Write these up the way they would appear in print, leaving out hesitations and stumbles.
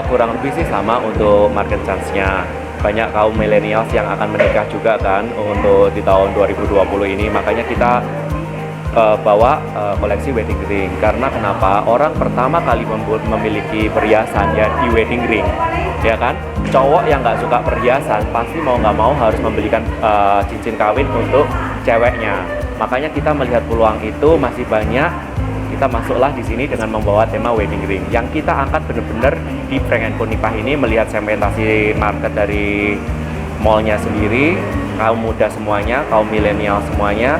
Kurang lebih sih sama untuk market chance-nya. Banyak kaum millennials yang akan menikah juga kan untuk di tahun 2020 ini. Makanya kita bawa koleksi wedding ring. Karena kenapa? Orang pertama kali memiliki perhiasan ya di wedding ring, ya kan? Cowok yang nggak suka perhiasan pasti mau nggak mau harus membelikan cincin kawin untuk ceweknya. Makanya kita melihat peluang itu masih banyak. Kita masuklah di sini dengan membawa tema wedding ring. Yang kita angkat benar-benar di Prank & Co Nipah ini melihat segmentasi market dari mallnya sendiri, kaum muda semuanya, kaum milenial semuanya.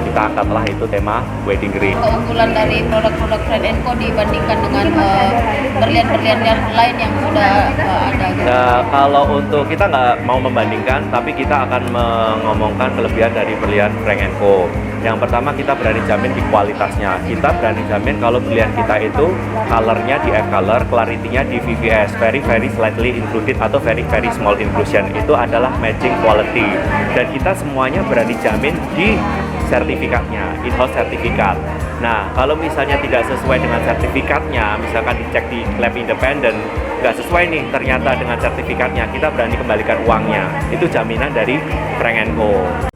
Kita angkatlah itu tema wedding ring. Keunggulan dari produk-produk Prank & Co dibandingkan dengan berlian-berlian yang lain yang sudah ada gitu. Nah, kalau untuk kita nggak mau membandingkan, tapi kita akan mengomongkan kelebihan dari berlian Prank & Co. Yang pertama, kita berani jamin di kualitasnya. Kita berani jamin kalau berlian kita itu colornya di F-color, clarity-nya di VVS, very slightly included atau very small inclusion. Itu adalah matching quality. Dan kita semuanya berani jamin di sertifikatnya, in-house sertifikat. Nah, kalau misalnya tidak sesuai dengan sertifikatnya, misalkan dicek di lab independen, nggak sesuai nih ternyata dengan sertifikatnya, kita berani kembalikan uangnya. Itu jaminan dari Prank & Co.